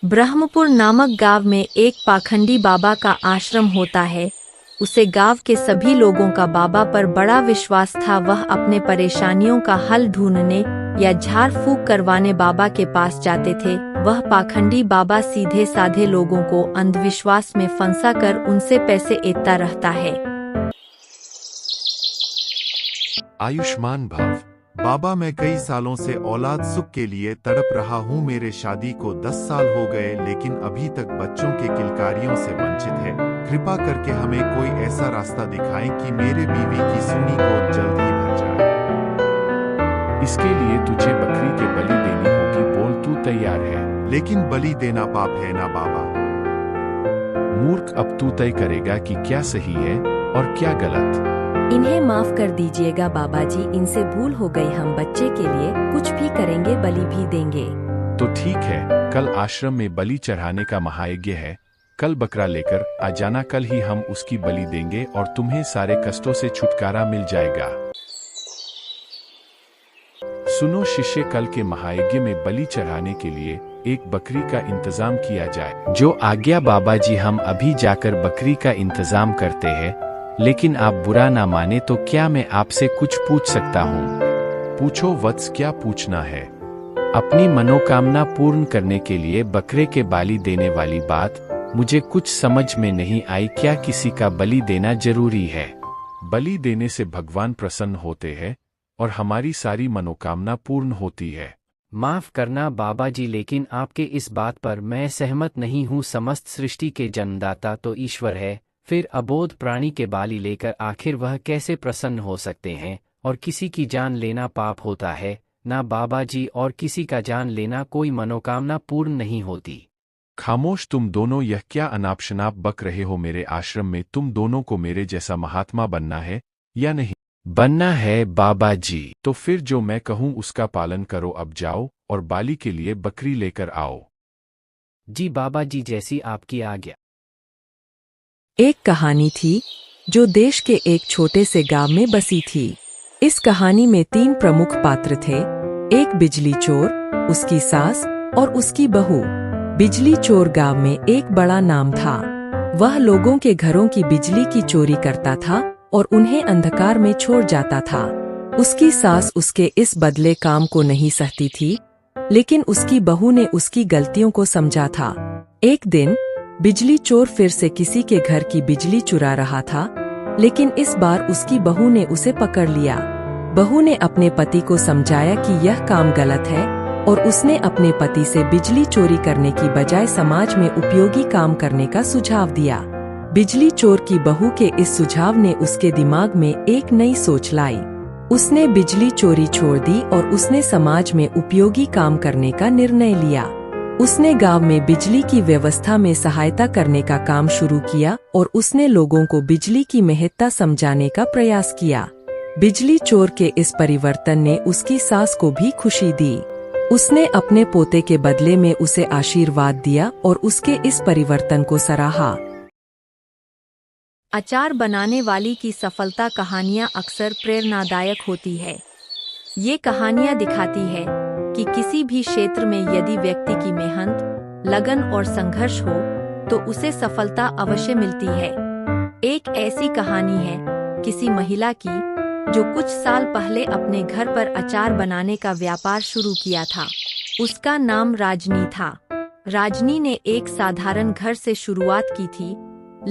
ब्रह्मपुर नामक गांव में एक पाखंडी बाबा का आश्रम होता है। उसे गांव के सभी लोगों का बाबा पर बड़ा विश्वास था। वह अपने परेशानियों का हल ढूंढने या झाड़ फूक करवाने बाबा के पास जाते थे। वह पाखंडी बाबा सीधे साधे लोगों को अंधविश्वास में फंसा कर उनसे पैसे ऐंठता रहता है। आयुष्मान भव। बाबा, मैं कई सालों से औलाद सुख के लिए तड़प रहा हूँ। मेरे शादी को 10 साल हो गए, लेकिन अभी तक बच्चों के किलकारियों से वंचित है। कृपा करके हमें कोई ऐसा रास्ता दिखाएं कि मेरे बीवी की सूनी गोद जल्द ही भर जाए। इसके लिए तुझे बकरी के बलि देनी होगी। बोल, तू तैयार है? लेकिन बलि देना पाप है ना बाबा? मूर्ख, अब तू तय करेगा कि क्या सही है और क्या गलत। इन्हें माफ कर दीजिएगा बाबा जी, इनसे भूल हो गई। हम बच्चे के लिए कुछ भी करेंगे, बलि भी देंगे। तो ठीक है, कल आश्रम में बलि चढ़ाने का महायज्ञ है। कल बकरा लेकर आ जाना। कल ही हम उसकी बलि देंगे और तुम्हें सारे कष्टों से छुटकारा मिल जाएगा। सुनो शिष्य, कल के महायज्ञ में बलि चढ़ाने के लिए एक बकरी का इंतजाम किया जाए। जो आज्ञा बाबा जी, हम अभी जाकर बकरी का इंतजाम करते हैं। लेकिन आप बुरा ना माने तो क्या मैं आपसे कुछ पूछ सकता हूँ? पूछो वत्स, क्या पूछना है? अपनी मनोकामना पूर्ण करने के लिए बकरे के बलि देने वाली बात मुझे कुछ समझ में नहीं आई। क्या किसी का बलि देना जरूरी है? बलि देने से भगवान प्रसन्न होते हैं और हमारी सारी मनोकामना पूर्ण होती है। माफ करना बाबा जी, लेकिन आपके इस बात पर मैं सहमत नहीं हूँ। समस्त सृष्टि के जन्मदाता तो ईश्वर है, फिर अबोध प्राणी के बलि लेकर आखिर वह कैसे प्रसन्न हो सकते हैं? और किसी की जान लेना पाप होता है ना बाबा जी, और किसी का जान लेना कोई मनोकामना पूर्ण नहीं होती। खामोश तुम दोनों, यह क्या अनाप शनाप बक रहे हो? मेरे आश्रम में तुम दोनों को मेरे जैसा महात्मा बनना है या नहीं? बनना है बाबा जी। तो फिर जो मैं कहूँ उसका पालन करो। अब जाओ और बलि के लिए बकरी लेकर आओ। जी बाबा जी, जैसी आपकी आज्ञा। एक कहानी थी जो देश के एक छोटे से गांव में बसी थी। इस कहानी में 3 प्रमुख पात्र थे। एक बिजली चोर, उसकी सास और उसकी बहू। बिजली चोर गांव में एक बड़ा नाम था। वह लोगों के घरों की बिजली की चोरी करता था और उन्हें अंधकार में छोड़ जाता था। उसकी सास उसके इस बदले काम को नहीं सहती थी, लेकिन उसकी बहू ने उसकी गलतियों को समझा था। एक दिन बिजली चोर फिर से किसी के घर की बिजली चुरा रहा था, लेकिन इस बार उसकी बहू ने उसे पकड़ लिया। बहू ने अपने पति को समझाया कि यह काम गलत है और उसने अपने पति से बिजली चोरी करने की बजाय समाज में उपयोगी काम करने का सुझाव दिया। बिजली चोर की बहू के इस सुझाव ने उसके दिमाग में एक नई सोच लाई। उसने बिजली चोरी छोड़ दी और उसने समाज में उपयोगी काम करने का निर्णय लिया। उसने गांव में बिजली की व्यवस्था में सहायता करने का काम शुरू किया और उसने लोगों को बिजली की महत्ता समझाने का प्रयास किया। बिजली चोर के इस परिवर्तन ने उसकी सास को भी खुशी दी। उसने अपने पोते के बदले में उसे आशीर्वाद दिया और उसके इस परिवर्तन को सराहा। अचार बनाने वाली की सफलता कहानियाँ अक्सर प्रेरणादायक होती है। ये कहानियाँ दिखाती है कि किसी भी क्षेत्र में यदि व्यक्ति की मेहनत, लगन और संघर्ष हो तो उसे सफलता अवश्य मिलती है। एक ऐसी कहानी है किसी महिला की जो कुछ साल पहले अपने घर पर अचार बनाने का व्यापार शुरू किया था। उसका नाम राजनी था। राजनी ने एक साधारण घर से शुरुआत की थी,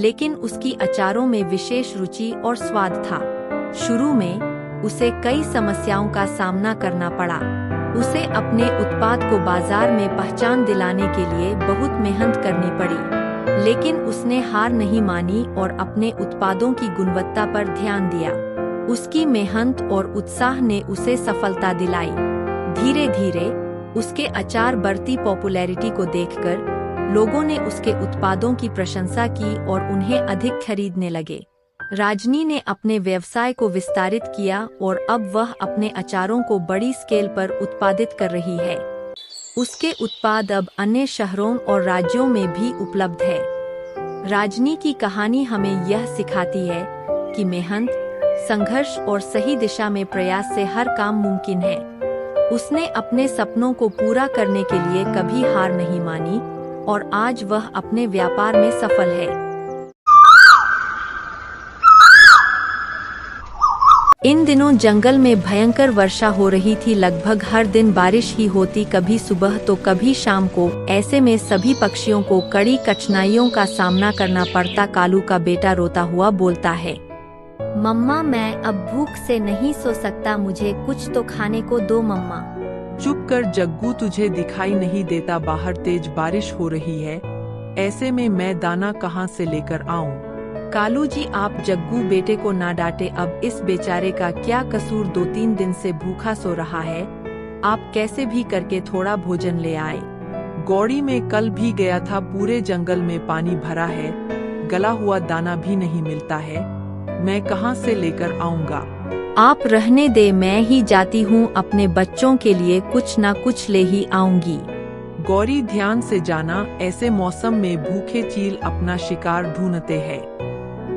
लेकिन उसकी अचारों में विशेष रुचि और स्वाद था। शुरू में उसे कई समस्याओं का सामना करना पड़ा। उसे अपने उत्पाद को बाजार में पहचान दिलाने के लिए बहुत मेहनत करनी पड़ी, लेकिन उसने हार नहीं मानी और अपने उत्पादों की गुणवत्ता पर ध्यान दिया। उसकी मेहनत और उत्साह ने उसे सफलता दिलाई। धीरे धीरे उसके अचार बढ़ती पॉपुलैरिटी को देखकर लोगों ने उसके उत्पादों की प्रशंसा की और उन्हें अधिक खरीदने लगे। राजनी ने अपने व्यवसाय को विस्तारित किया और अब वह अपने अचारों को बड़ी स्केल पर उत्पादित कर रही है। उसके उत्पाद अब अन्य शहरों और राज्यों में भी उपलब्ध है। राजनी की कहानी हमें यह सिखाती है कि मेहनत, संघर्ष और सही दिशा में प्रयास से हर काम मुमकिन है। उसने अपने सपनों को पूरा करने के लिए कभी हार नहीं मानी और आज वह अपने व्यापार में सफल है। इन दिनों जंगल में भयंकर वर्षा हो रही थी। लगभग हर दिन बारिश ही होती, कभी सुबह तो कभी शाम को। ऐसे में सभी पक्षियों को कड़ी कठिनाइयों का सामना करना पड़ता। कालू का बेटा रोता हुआ बोलता है, मम्मा मैं अब भूख से नहीं सो सकता, मुझे कुछ तो खाने को दो मम्मा। चुप कर जग्गू, तुझे दिखाई नहीं देता बाहर तेज बारिश हो रही है, ऐसे में मैं दाना कहाँ से लेकर आऊं? कालू जी आप जग्गू बेटे को ना डांटे, अब इस बेचारे का क्या कसूर, 2-3 दिन से भूखा सो रहा है। आप कैसे भी करके थोड़ा भोजन ले आए। गौड़ी में कल भी गया था, पूरे जंगल में पानी भरा है, गला हुआ दाना भी नहीं मिलता है, मैं कहाँ से लेकर आऊँगा? आप रहने दे, मैं ही जाती हूँ, अपने बच्चों के लिए कुछ न कुछ ले ही आऊंगी। गौरी ध्यान से जाना, ऐसे मौसम में भूखे चील अपना शिकार ढूंढते हैं।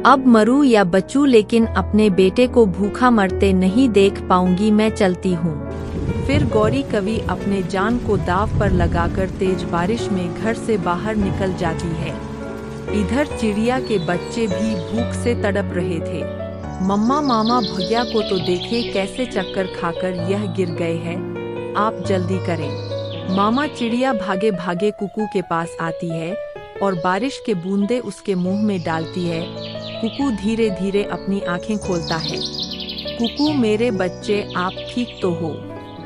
अब मरूं या बचूं, लेकिन अपने बेटे को भूखा मरते नहीं देख पाऊंगी, मैं चलती हूँ। फिर गौरी कवि अपने जान को दांव पर लगाकर तेज बारिश में घर से बाहर निकल जाती है। इधर चिड़िया के बच्चे भी भूख से तड़प रहे थे। मम्मा मामा भैया को तो देखे कैसे चक्कर खाकर यह गिर गए हैं, आप जल्दी करें। मामा चिड़िया भागे भागे कुकू के पास आती है और बारिश के बूंदे उसके मुंह में डालती है। कुकू धीरे धीरे अपनी आंखें खोलता है। कुकू मेरे बच्चे, आप ठीक तो हो?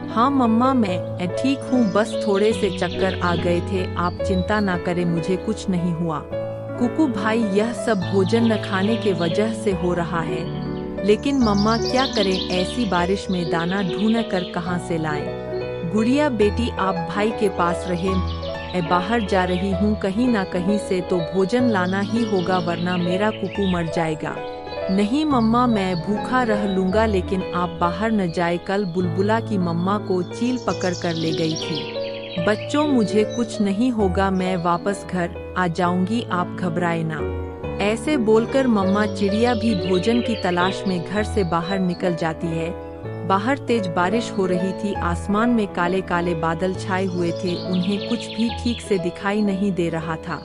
हाँ मम्मा मैं ठीक हूँ, बस थोड़े से चक्कर आ गए थे, आप चिंता ना करें, मुझे कुछ नहीं हुआ। कुकू भाई यह सब भोजन न खाने के वजह से हो रहा है, लेकिन मम्मा क्या करें, ऐसी बारिश में दाना ढूंढ कर कहाँ से लाएं? गुड़िया बेटी आप भाई के पास रहे, मैं बाहर जा रही हूँ, कहीं ना कहीं से तो भोजन लाना ही होगा, वरना मेरा कुकू मर जाएगा। नहीं मम्मा मैं भूखा रह लूंगा, लेकिन आप बाहर न जाए, कल बुलबुला की मम्मा को चील पकड़ कर ले गई थी। बच्चों मुझे कुछ नहीं होगा, मैं वापस घर आ जाऊंगी, आप घबराए ना। ऐसे बोलकर मम्मा चिड़िया भी भोजन की तलाश में घर से बाहर निकल जाती है। बाहर तेज बारिश हो रही थी, आसमान में काले काले बादल छाए हुए थे, उन्हें कुछ भी ठीक से दिखाई नहीं दे रहा था।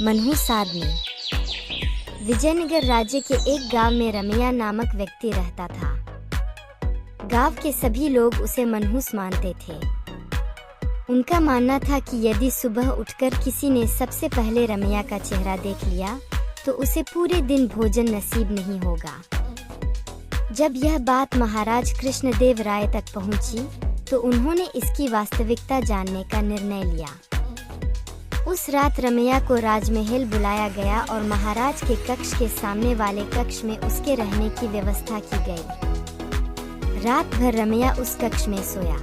मनहूस आदमी। विजयनगर राज्य के एक गांव में रमैया नामक व्यक्ति रहता था। गांव के सभी लोग उसे मनहूस मानते थे। उनका मानना था कि यदि सुबह उठकर किसी ने सबसे पहले रमैया का चेहरा देख लिया तो उसे पूरे दिन भोजन नसीब नहीं होगा। जब यह बात महाराज कृष्णदेव राय तक पहुंची तो उन्होंने इसकी वास्तविकता जानने का निर्णय लिया। उस रात रमैया को राजमहल बुलाया गया और महाराज के कक्ष के सामने वाले कक्ष में उसके रहने की व्यवस्था की गई। रात भर रमैया उस कक्ष में सोया।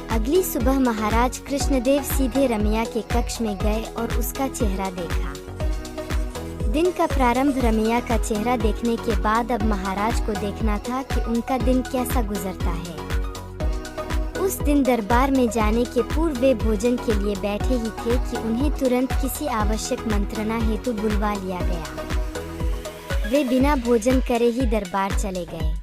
अगली सुबह महाराज कृष्णदेव सीधे रमैया के कक्ष में गए और उसका चेहरा देखा। दिन का प्रारंभ रमैया का चेहरा देखने के बाद अब महाराज को देखना था कि उनका दिन कैसा गुजरता है। उस दिन दरबार में जाने के पूर्व वे भोजन के लिए बैठे ही थे कि उन्हें तुरंत किसी आवश्यक मंत्रणा हेतु बुलवा लिया गया। वे बिना भोजन करे ही दरबार चले गए।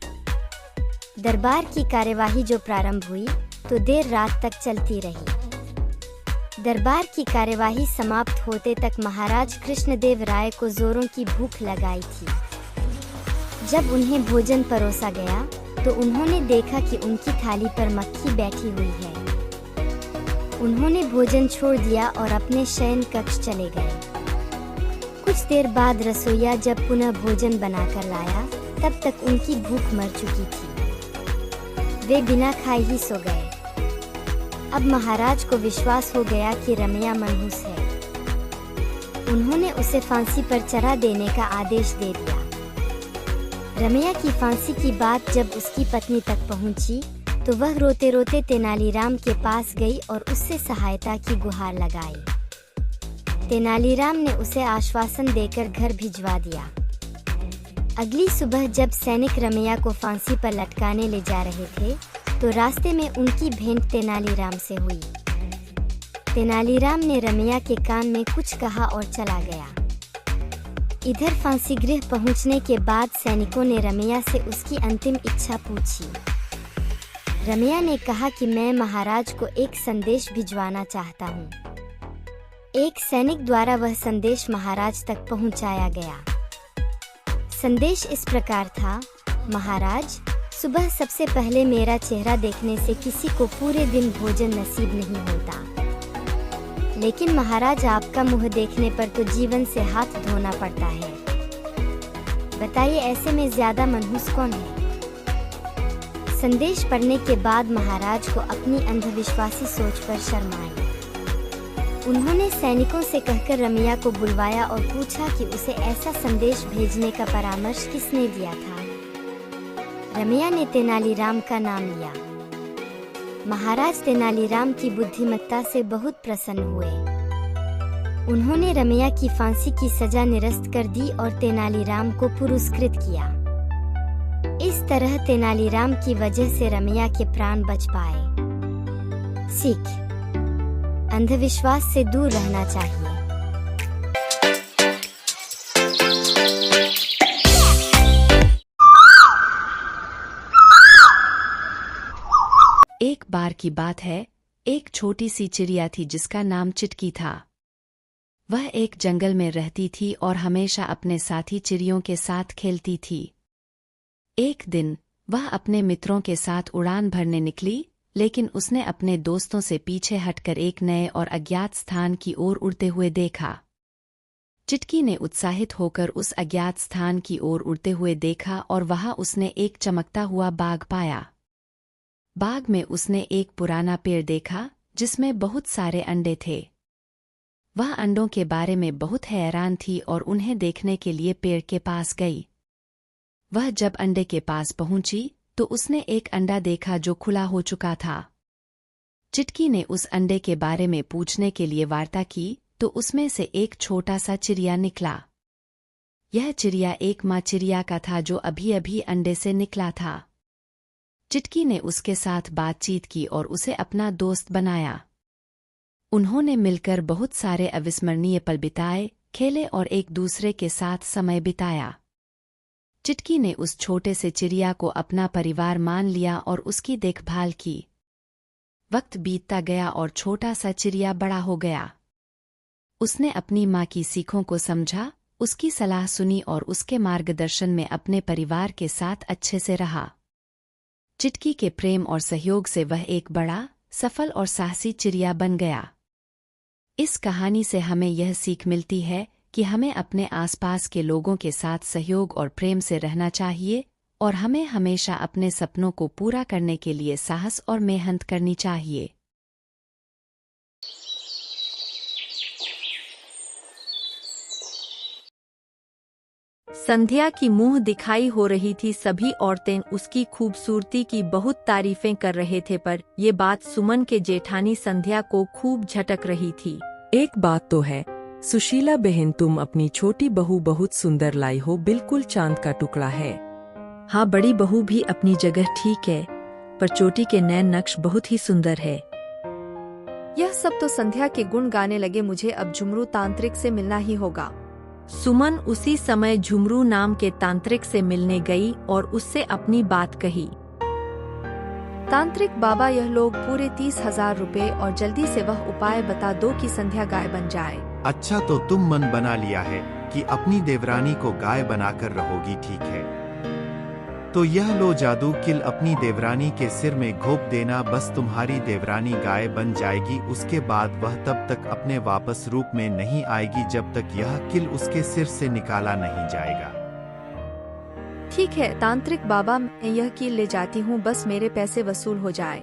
दरबार की कार्यवाही जो प्रारंभ हुई तो देर रात तक चलती रही। दरबार की कार्यवाही समाप्त होते तक महाराज कृष्णदेव राय को जोरों की भूख लगाई थी। जब उन्हें भोजन परोसा गया तो उन्होंने देखा कि उनकी थाली पर मक्खी बैठी हुई है। उन्होंने भोजन छोड़ दिया और अपने शयन कक्ष चले गए। कुछ देर बाद रसोइया जब पुनः भोजन बनाकर लाया तब तक उनकी भूख मर चुकी थी। वे बिना खाए ही सो गए। अब महाराज को विश्वास हो गया कि रमैया मनहूस है। उन्होंने उसे फांसी पर चढ़ा देने का आदेश दे दिया। रमैया की फांसी की बात जब उसकी पत्नी तक पहुंची तो वह रोते रोते तेनालीराम के पास गई और उससे सहायता की गुहार लगाई। तेनालीराम ने उसे आश्वासन देकर घर भिजवा दिया। अगली सुबह जब सैनिक रमैया को फांसी पर लटकाने ले जा रहे थे तो रास्ते में उनकी भेंट तेनालीराम से हुई। तेनालीराम ने रमैया के कान में कुछ कहा और चला गया। इधर फांसी गृह पहुंचने के बाद सैनिकों ने रमैया से उसकी अंतिम इच्छा पूछी। रमैया ने कहा कि मैं महाराज को एक संदेश भिजवाना चाहता हूँ। एक सैनिक द्वारा वह संदेश महाराज तक पहुंचाया गया। संदेश इस प्रकार था, महाराज, सुबह सबसे पहले मेरा चेहरा देखने से किसी को पूरे दिन भोजन नसीब नहीं होता, लेकिन महाराज आपका मुंह देखने पर तो जीवन से हाथ धोना पड़ता है। बताइए ऐसे में ज्यादा मनहूस कौन है? संदेश पढ़ने के बाद महाराज को अपनी अंधविश्वासी सोच पर शर्म आई। उन्होंने सैनिकों से कहकर रमैया को बुलवाया और पूछा कि उसे ऐसा संदेश भेजने का परामर्श किसने दिया था। रमैया ने तेनालीराम का नाम लिया। महाराज तेनालीराम की बुद्धिमत्ता से बहुत प्रसन्न हुए। उन्होंने रमैया की फांसी की सजा निरस्त कर दी और तेनालीराम को पुरस्कृत किया। इस तरह तेनालीराम की वजह से रमैया के प्राण बच पाए। सीख: अंधविश्वास से दूर रहना चाहिए। एक बार की बात है, एक छोटी सी चिड़िया थी जिसका नाम चिटकी था। वह एक जंगल में रहती थी और हमेशा अपने साथी चिड़ियों के साथ खेलती थी। एक दिन वह अपने मित्रों के साथ उड़ान भरने निकली, लेकिन उसने अपने दोस्तों से पीछे हटकर एक नए और अज्ञात स्थान की ओर उड़ते हुए देखा। चिटकी ने उत्साहित होकर उस अज्ञात स्थान की ओर उड़ते हुए देखा और वहां उसने एक चमकता हुआ बाग पाया। बाग में उसने एक पुराना पेड़ देखा जिसमें बहुत सारे अंडे थे। वह अंडों के बारे में बहुत हैरान थी और उन्हें देखने के लिए पेड़ के पास गई। वह जब अंडे के पास पहुंची तो उसने एक अंडा देखा जो खुला हो चुका था। चिटकी ने उस अंडे के बारे में पूछने के लिए वार्ता की तो उसमें से एक छोटा सा चिड़िया निकला। यह चिड़िया एक माँ चिड़िया का था जो अभी अभी अंडे से निकला था। चिटकी ने उसके साथ बातचीत की और उसे अपना दोस्त बनाया। उन्होंने मिलकर बहुत सारे अविस्मरणीय पल बिताए, खेले और एक दूसरे के साथ समय बिताया। चिटकी ने उस छोटे से चिड़िया को अपना परिवार मान लिया और उसकी देखभाल की। वक्त बीतता गया और छोटा सा चिड़िया बड़ा हो गया। उसने अपनी माँ की सीखों को समझा, उसकी सलाह सुनी और उसके मार्गदर्शन में अपने परिवार के साथ अच्छे से रहा। चिटकी के प्रेम और सहयोग से वह एक बड़ा, सफल और साहसी चिड़िया बन गया। इस कहानी से हमें यह सीख मिलती है कि हमें अपने आसपास के लोगों के साथ सहयोग और प्रेम से रहना चाहिए और हमें हमेशा अपने सपनों को पूरा करने के लिए साहस और मेहनत करनी चाहिए। संध्या की मुंह दिखाई हो रही थी। सभी औरतें उसकी खूबसूरती की बहुत तारीफें कर रहे थे, पर ये बात सुमन के जेठानी संध्या को खूब झटक रही थी। एक बात तो है सुशीला बहन, तुम अपनी छोटी बहू बहुत सुंदर लाई हो, बिल्कुल चांद का टुकड़ा है। हाँ, बड़ी बहू भी अपनी जगह ठीक है, पर चोटी के नैन नक्श बहुत ही सुंदर है। यह सब तो संध्या के गुण गाने लगे। मुझे अब झुमरू तांत्रिक से मिलना ही होगा। सुमन उसी समय झुमरू नाम के तांत्रिक से मिलने गई और उससे अपनी बात कही। तांत्रिक बाबा, यह लोग पूरे 30,000 रुपए और जल्दी से वह उपाय बता दो कि संध्या गाय बन जाए। अच्छा, तो तुम मन बना लिया है कि अपनी देवरानी को गाय बनाकर रहोगी, ठीक है? तो यह लो जादू किल, अपनी देवरानी के सिर में घोंप देना, बस तुम्हारी देवरानी गाय बन जाएगी। उसके बाद वह तब तक अपने वापस रूप में नहीं आएगी जब तक यह किल उसके सिर से निकाला नहीं जाएगा। ठीक है तांत्रिक बाबा, मैं यह कील ले जाती हूँ, बस मेरे पैसे वसूल हो जाए।